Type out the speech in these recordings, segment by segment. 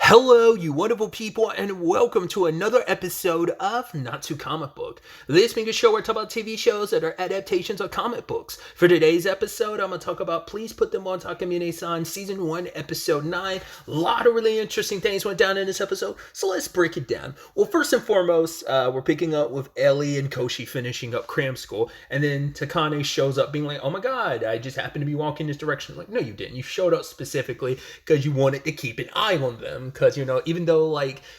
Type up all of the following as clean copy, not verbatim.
Hello, you wonderful people, and welcome to another episode of Not Too Comic Book. This being a show where I talk about TV shows that are adaptations of comic books. For today's episode, I'm going to talk about Please Put Them on Takamine-san, Season 1, Episode 9. A lot of really interesting things went down in this episode, so let's break it down. Well, first and foremost, we're picking up with Ellie and Koshi finishing up cram school, and then Takane shows up being like, oh my god, I just happened to be walking this direction. Like, no you didn't. You showed up specifically because you wanted to keep an eye on them. Because, even though,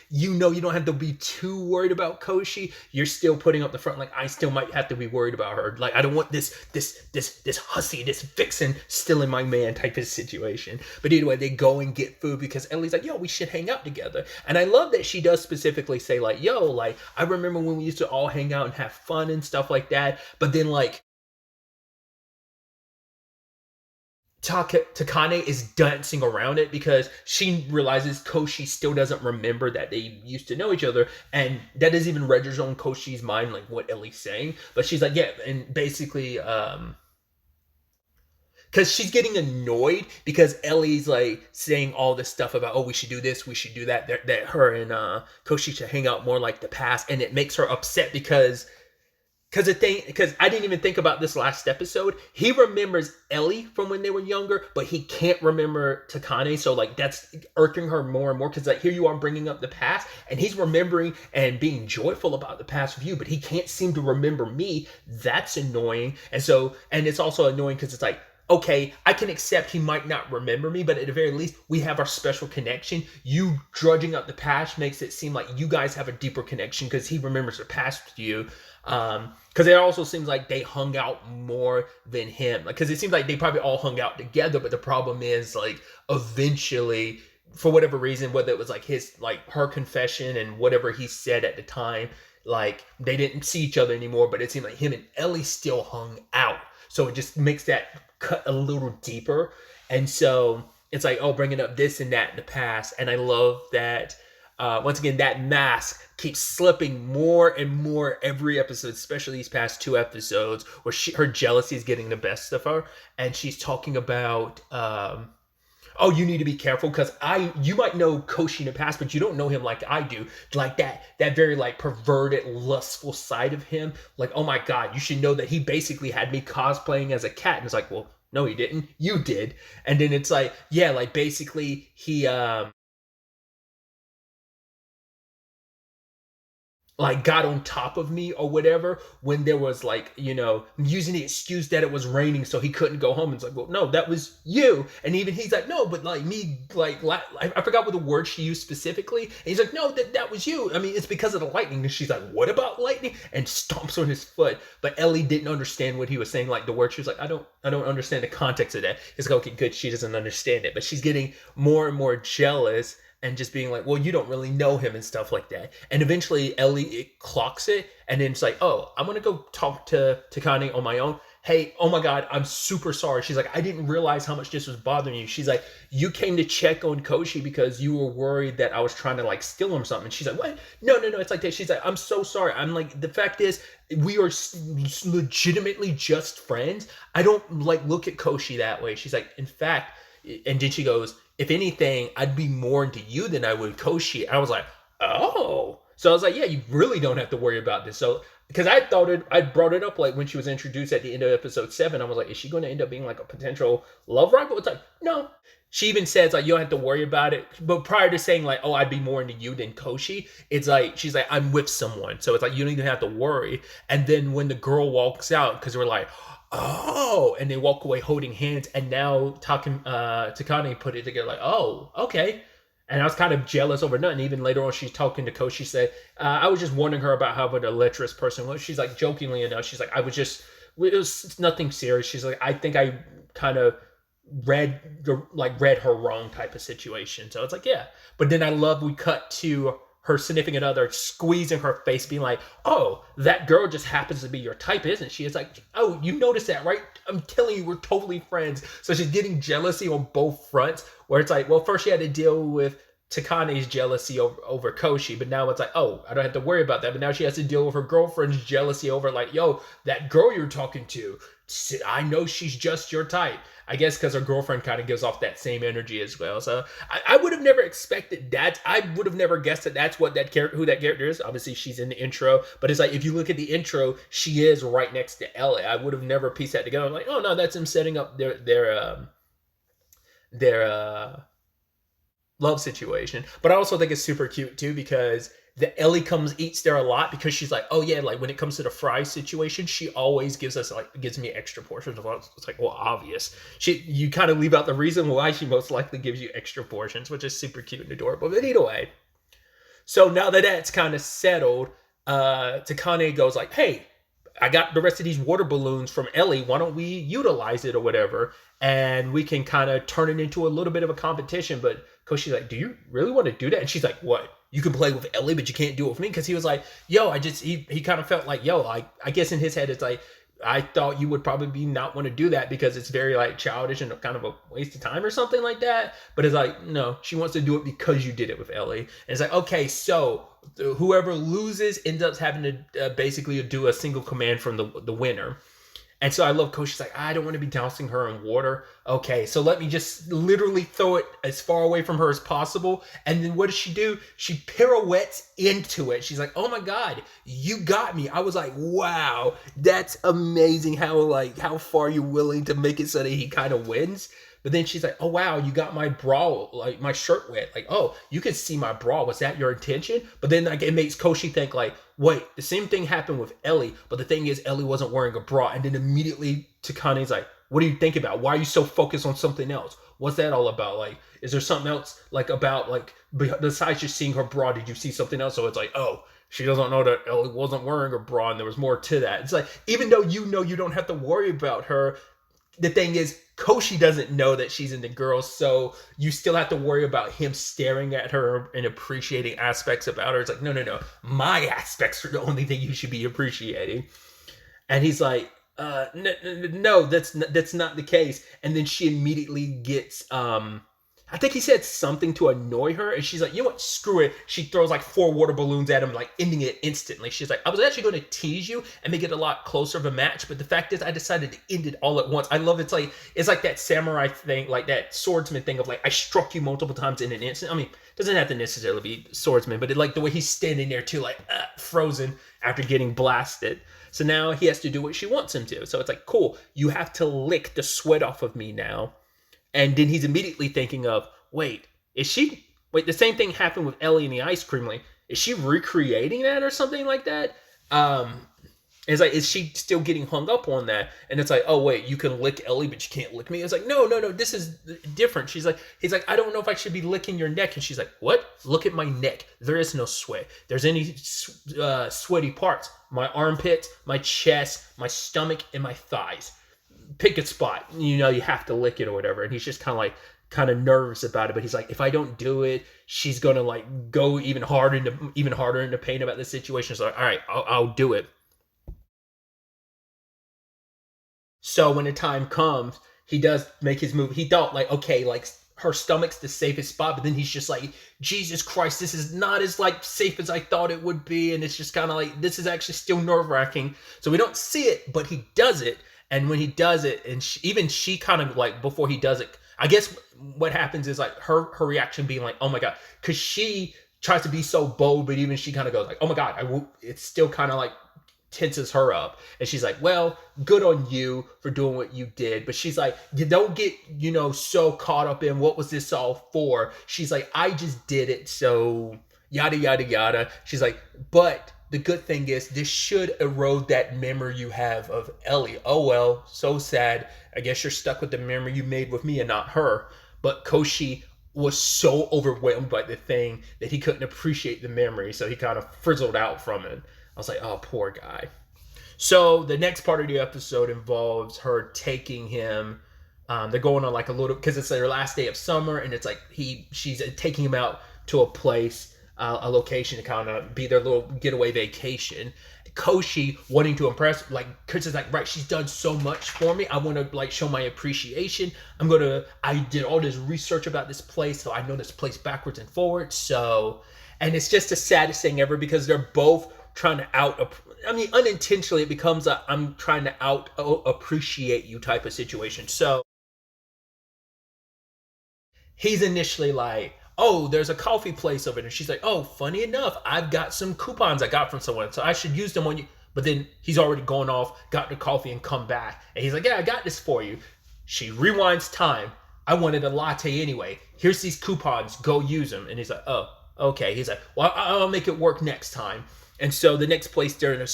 you don't have to be too worried about Koshi, you're still putting up the front, I still might have to be worried about her. I don't want this hussy, this vixen stealing my man type of situation. But anyway, they go and get food because Ellie's like, yo, we should hang out together. And I love that she does specifically say, I remember when we used to all hang out and have fun and stuff like that. But then, Takane is dancing around it because she realizes Koshi still doesn't remember that they used to know each other, and that doesn't even register on Koshi's mind, what Ellie's saying. But she's like, yeah, and basically, because she's getting annoyed because Ellie's saying all this stuff about, oh, we should do this, we should do that, that her and Koshi should hang out more like the past, and it makes her upset because I didn't even think about this last episode. He remembers Ellie from when they were younger, but he can't remember Takane. So that's irking her more and more because here you are bringing up the past, and he's remembering and being joyful about the past with you, but he can't seem to remember me. That's annoying. And it's also annoying because it's okay, I can accept he might not remember me, but at the very least, we have our special connection. You drudging up the past makes it seem like you guys have a deeper connection because he remembers the past with you. Because it also seems like they hung out more than him. Because it seems like they probably all hung out together, but the problem is, eventually, for whatever reason, whether it was her confession and whatever he said at the time, they didn't see each other anymore, but it seemed like him and Ellie still hung out. So it just makes that cut a little deeper. And so it's bringing up this and that in the past. And I love that, once again, that mask keeps slipping more and more every episode, especially these past two episodes, where her jealousy is getting the best of her. And she's talking about, oh, you need to be careful because you might know Koshi in the past, but you don't know him like I do. That very perverted, lustful side of him. Oh my God, you should know that he basically had me cosplaying as a cat. And it's well, no, he didn't. You did. And then it's basically he, got on top of me or whatever when there was using the excuse that it was raining so he couldn't go home. It's well, no, that was you. And even he's no, but me, I forgot what the word she used specifically. And he's no, that was you. I mean, it's because of the lightning. And she's what about lightning? And stomps on his foot. But Ellie didn't understand what he was saying, the word. She was I don't understand the context of that. It's okay, good. She doesn't understand it, but she's getting more and more jealous and just being well, you don't really know him and stuff like that. And eventually Ellie clocks it, and then it's oh, I'm going to go talk to Takane on my own. Hey, oh my God, I'm super sorry. She's I didn't realize how much this was bothering you. She's you came to check on Koshi because you were worried that I was trying to steal him something. She's what? No, it's that. She's I'm so sorry. I'm the fact is, we are legitimately just friends. I don't look at Koshi that way. She's in fact, and then she goes, if anything, I'd be more into you than I would Koshi. I was oh. So I was yeah, you really don't have to worry about this. So, because I brought it up when she was introduced at the end of episode 7. I was is she going to end up being a potential love rival? It's no. She even says you don't have to worry about it. But prior to saying oh, I'd be more into you than Koshi, it's she's I'm with someone. So it's you don't even have to worry. And then when the girl walks out, because we're oh, and they walk away holding hands, and now Takane put it together oh, okay. And I was kind of jealous over nothing. Even later on, she's talking to Koshi, said, I was just wondering her about how a lecherous person was. She's jokingly enough, she's I was just, it was nothing serious. She's I think I kind of read her wrong type of situation. So it's yeah. But then I love we cut to her significant other squeezing her face, being oh, that girl just happens to be your type, isn't she? It's oh, you noticed that, right? I'm telling you, we're totally friends. So she's getting jealousy on both fronts, where it's well, first she had to deal with Takane's jealousy over Koshi, but now it's like, oh, I don't have to worry about that. But now she has to deal with her girlfriend's jealousy over, like, yo, that girl you're talking to, I know she's just your type. I guess because her girlfriend kind of gives off that same energy as well. So I would have never expected that. I would have never guessed that that's what that character, who that character is. Obviously, she's in the intro, but it's like if you look at the intro, she is right next to Ellie. I would have never pieced that together. I'm like, oh no, that's him setting up their love situation. But I also think it's super cute too because the Ellie eats there a lot because she's like, oh yeah, like when it comes to the fry situation, she always gives me extra portions of it. It's like, well, obvious. You kind of leave out the reason why she most likely gives you extra portions, which is super cute and adorable. But either way, so now that that's kind of settled, Takane goes like, hey, I got the rest of these water balloons from Ellie. Why don't we utilize it or whatever? And we can kind of turn it into a little bit of a competition. But Koshi's like, do you really want to do that? And she's like, what? You can play with Ellie, but you can't do it with me? Because he was like, yo, he kind of felt like, yo, I guess in his head, it's like, I thought you would probably not want to do that because it's very like childish and kind of a waste of time or something like that. But it's like, no, she wants to do it because you did it with Ellie. And it's like, okay, so whoever loses ends up having to basically do a single command from the winner. And so I love Koshi's like, I don't want to be dousing her in water. Okay, so let me just literally throw it as far away from her as possible. And then what does she do? She pirouettes into it. She's like, oh my God, you got me. I was like, wow, that's amazing how far you're willing to make it so that he kind of wins. But then she's like, oh, wow, you got my bra, like my shirt wet. Like, oh, you can see my bra. Was that your intention? But then like it makes Koshi think like, wait, the same thing happened with Ellie. But the thing is, Ellie wasn't wearing a bra. And then immediately Takane's like, what do you think about? Why are you so focused on something else? What's that all about? Like, is there something else like about like besides just seeing her bra? Did you see something else? So it's like, oh, she doesn't know that Ellie wasn't wearing a bra and there was more to that. It's like, even though you know you don't have to worry about her, the thing is, Koshi doesn't know that she's into girls, so you still have to worry about him staring at her and appreciating aspects about her. It's like, no. My aspects are the only thing you should be appreciating. And he's like, no, that's not the case. And then she immediately gets, I think he said something to annoy her, and she's like, you know what, screw it. She throws like 4 water balloons at him, like ending it instantly. She's like, I was actually going to tease you and make it a lot closer of a match, but the fact is I decided to end it all at once. I love it's like that samurai thing, like that swordsman thing of like, I struck you multiple times in an instant. I mean, it doesn't have to necessarily be swordsman, but like the way he's standing there too, like frozen after getting blasted. So now he has to do what she wants him to. So it's like, cool, you have to lick the sweat off of me now. And then he's immediately thinking of, wait, the same thing happened with Ellie in the ice cream lane. Is she recreating that or something like that? It's like, is she still getting hung up on that? And it's like, oh, wait, you can lick Ellie, but you can't lick me. It's like, no, this is different. He's like, I don't know if I should be licking your neck. And she's like, what? Look at my neck. There is no sweat. There's any sweaty parts. My armpits, my chest, my stomach, and my thighs. Pick a spot, you have to lick it or whatever. And he's just kind of nervous about it, but he's like, if I don't do it, she's gonna like go even harder into pain about this situation. So all right, I'll do it. So when the time comes, he does make his move. He thought like, okay, like her stomach's the safest spot, but then he's just like, Jesus Christ, this is not as like safe as I thought it would be. And it's just kind of like, this is actually still nerve-wracking. So we don't see it, but he does it. And when he does it, and she kind of like, before he does it, I guess what happens is like her reaction being like, oh my God, because she tries to be so bold, but even she kind of goes like, oh my God, it's still kind of like tenses her up. And she's like, well, good on you for doing what you did. But she's like, you don't get, so caught up in what was this all for? She's like, I just did it. So yada, yada, yada. She's like, but the good thing is this should erode that memory you have of Ellie. Oh, well, so sad. I guess you're stuck with the memory you made with me and not her. But Koshi was so overwhelmed by the thing that he couldn't appreciate the memory. So he kind of frizzled out from it. I was like, oh, poor guy. So the next part of the episode involves her taking him. They're going on like a little, because it's their last day of summer. And it's like she's taking him out to a place a location to kind of be their little getaway vacation. Koshi wanting to impress, like, Chris is like, right, she's done so much for me. I want to like show my appreciation. I did all this research about this place, so I know this place backwards and forwards. So, and it's just the saddest thing ever because they're both trying to unintentionally it becomes a I'm trying to out appreciate you type of situation. So he's initially like, oh, there's a coffee place over there. She's like, oh, funny enough, I've got some coupons I got from someone, so I should use them on you. But then he's already gone off, got the coffee, and come back. And he's like, yeah, I got this for you. She rewinds time. I wanted a latte anyway. Here's these coupons. Go use them. And he's like, oh, okay. He's like, well, I'll make it work next time. And so the next place they're in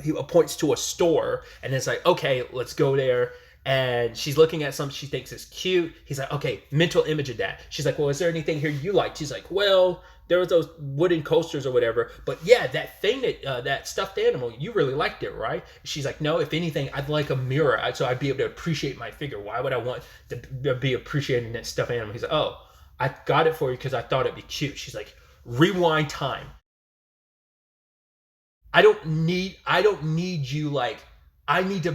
he points to a store, and it's like, okay, let's go there. And she's looking at something she thinks is cute. He's like, okay, mental image of that. She's like, well, is there anything here you liked? She's like, well, there was those wooden coasters or whatever. But yeah, that thing that stuffed animal, you really liked it, right? She's like, no, if anything, I'd like a mirror so I'd be able to appreciate my figure. Why would I want to be appreciating that stuffed animal? He's like, oh, I got it for you because I thought it'd be cute. She's like, rewind time. I don't need you like, I need to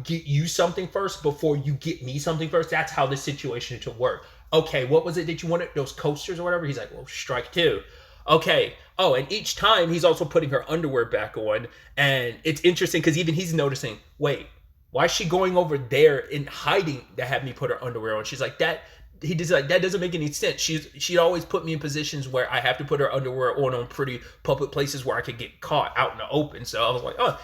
get you something first before you get me something first. That's how this situation should work. Okay, what was it that you wanted? Those coasters or whatever? He's like, well, strike two. Okay. Oh, and each time he's also putting her underwear back on. And it's interesting because even he's noticing, wait, why is she going over there in hiding to have me put her underwear on? She's like, that doesn't make any sense. She'd always put me in positions where I have to put her underwear on pretty public places where I could get caught out in the open. So I was like, oh,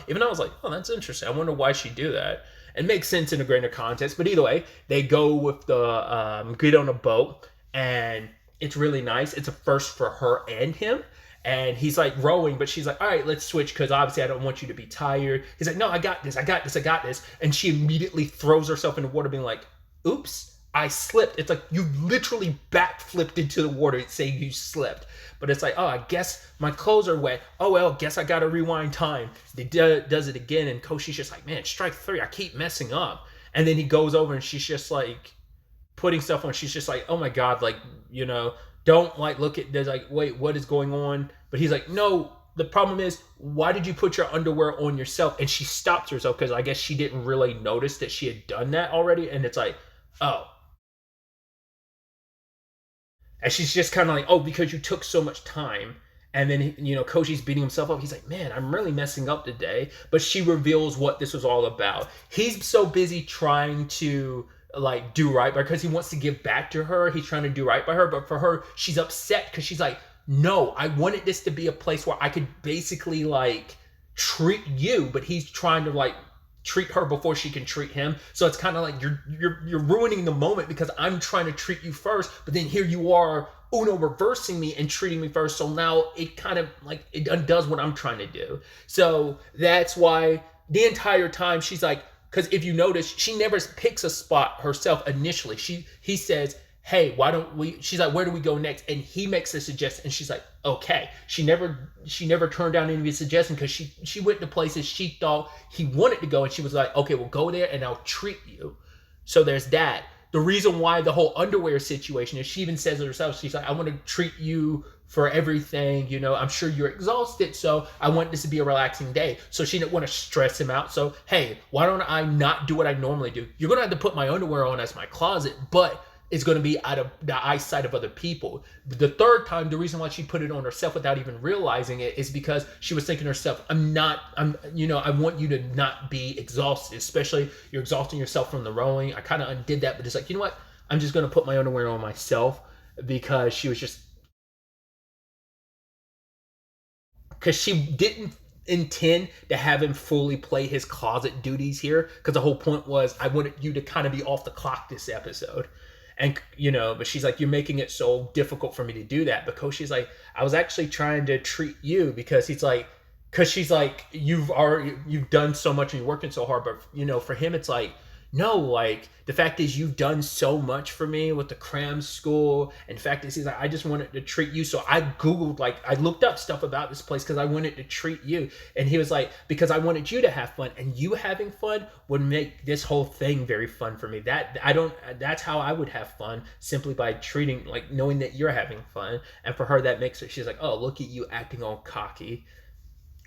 that's interesting. I wonder why she'd do that. It makes sense in a greater context. But either way, they go with the get on a boat, and it's really nice. It's a first for her and him. And he's like rowing, but she's like, all right, let's switch because obviously I don't want you to be tired. He's like, no, I got this. And she immediately throws herself in the water being like, oops. I slipped. It's like you literally backflipped into the water saying you slipped. But it's like, oh, I guess my clothes are wet. Oh, well, guess I got to rewind time. He does it again. And Koshi's just like, man, strike three. I keep messing up. And then he goes over and she's just like putting stuff on. She's just like, oh my God, like, don't like look at, there's like, wait, what is going on? But he's like, no, the problem is, why did you put your underwear on yourself? And she stops herself because I guess she didn't really notice that she had done that already. And it's like, oh. And she's just kind of like, oh, because you took so much time. And then, Koshi's beating himself up. He's like, man, I'm really messing up today. But she reveals what this was all about. He's so busy trying to, like, do right by her because he wants to give back to her. He's trying to do right by her. But for her, she's upset because she's like, no, I wanted this to be a place where I could basically, like, treat you. But he's trying to, like, treat her before she can treat him. So it's kind of like you're ruining the moment because I'm trying to treat you first, but then here you are reversing me and treating me first. So now it kind of like it undoes what I'm trying to do. So that's why the entire time she's like, because if you notice, she never picks a spot herself initially. He says, hey, why don't we, she's like, where do we go next? And he makes a suggestion and she's like, okay. She never turned down any of his suggestions because she went to places she thought he wanted to go, and she was like, okay, we'll go there and I'll treat you. So there's that. The reason why the whole underwear situation is, she even says it herself, she's like, I want to treat you for everything, I'm sure you're exhausted, so I want this to be a relaxing day. So she didn't want to stress him out. So, hey, why don't I not do what I normally do? You're going to have to put my underwear on as my closet, but it's going to be out of the eyesight of other people. The third time, the reason why she put it on herself without even realizing it is because she was thinking to herself, I want you to not be exhausted, especially you're exhausting yourself from the rowing. I kind of undid that, but it's like, you know what? I'm just going to put my underwear on myself because she didn't intend to have him fully play his closet duties here, because the whole point was I wanted you to kind of be off the clock this episode. And, but she's like, you're making it so difficult for me to do that. Because she's like, I was actually trying to treat you, because she's like, you've done so much and you're working so hard. But, for him, it's like, no, like the fact is you've done so much for me with the cram school. And the fact is he's like, I just wanted to treat you. So I Googled, like I looked up stuff about this place because I wanted to treat you. And he was like, because I wanted you to have fun, and you having fun would make this whole thing very fun for me. That's how I would have fun, simply by treating, like knowing that you're having fun. And for her, that makes it, she's like, oh, look at you acting all cocky.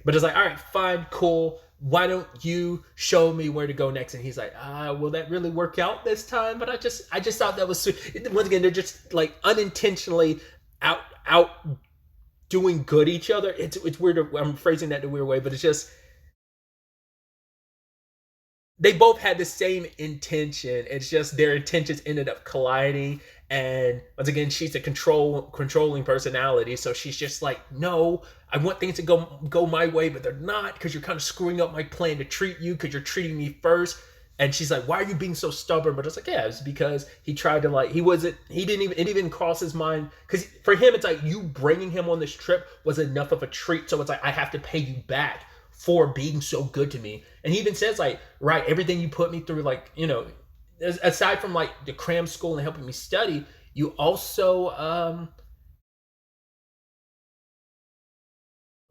But it's like, all right, fine, cool. Why don't you show me where to go next? And he's like, will that really work out this time? But I just thought that was sweet. Once again, they're just like unintentionally out doing good each other. It's weird. I'm phrasing that in a weird way, but it's just, they both had the same intention. It's just their intentions ended up colliding. And once again, she's a controlling personality. So she's just like, no, I want things to go my way, but they're not, because you're kind of screwing up my plan to treat you, because you're treating me first. And she's like, why are you being so stubborn? But it's like, yeah, it's because he tried to, like, it didn't even cross his mind. Because for him, it's like, you bringing him on this trip was enough of a treat. So it's like, I have to pay you back for being so good to me. And he even says, like, right, everything you put me through, like, you know, aside from like the cram school and helping me study, you also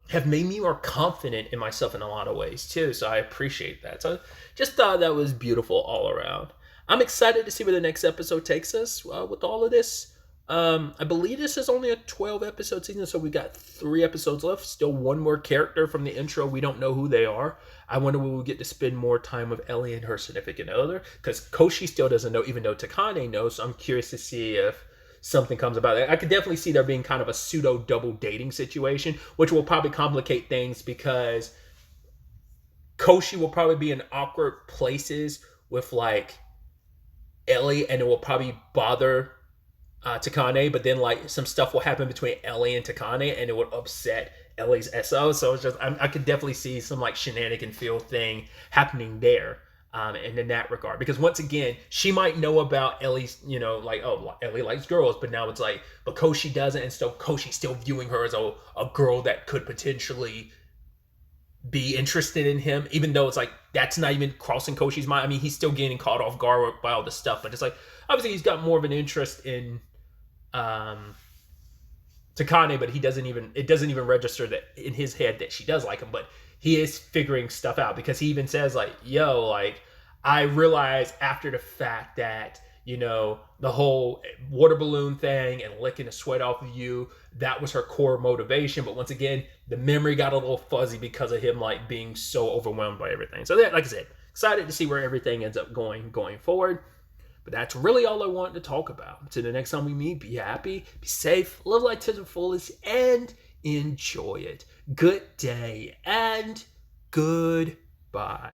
have made me more confident in myself in a lot of ways too. So I appreciate that. So just thought that was beautiful all around. I'm excited to see where the next episode takes us with all of this. I believe this is only a 12 episode season, so we got 3 episodes left. Still one more character from the intro. We don't know who they are. I wonder when we'll get to spend more time with Ellie and her significant other, because Koshi still doesn't know, even though Takane knows. So I'm curious to see if something comes about it. I could definitely see there being kind of a pseudo double dating situation, which will probably complicate things, because Koshi will probably be in awkward places with like Ellie, and it will probably bother Takane, but then like some stuff will happen between Ellie and Takane, and it would upset Ellie's SO. So it's just, I could definitely see some like shenanigan feel thing happening there. And in that regard, because once again, she might know about Ellie's, you know, like, oh, Ellie likes girls, but now it's like, but Koshi doesn't, and so Koshi's still viewing her as a girl that could potentially be interested in him, even though it's like that's not even crossing Koshi's mind. I mean, he's still getting caught off guard by all this stuff, but it's like obviously he's got more of an interest in Takane, but it doesn't even register that in his head that she does like him. But he is figuring stuff out, because he even says like, yo, like, I realized after the fact that, you know, the whole water balloon thing and licking the sweat off of you, that was her core motivation. But once again, the memory got a little fuzzy because of him like being so overwhelmed by everything. So that, like I said, excited to see where everything ends up going forward. But that's really all I wanted to talk about. Until the next time we meet, be happy, be safe, live life to the fullest, and enjoy it. Good day and goodbye.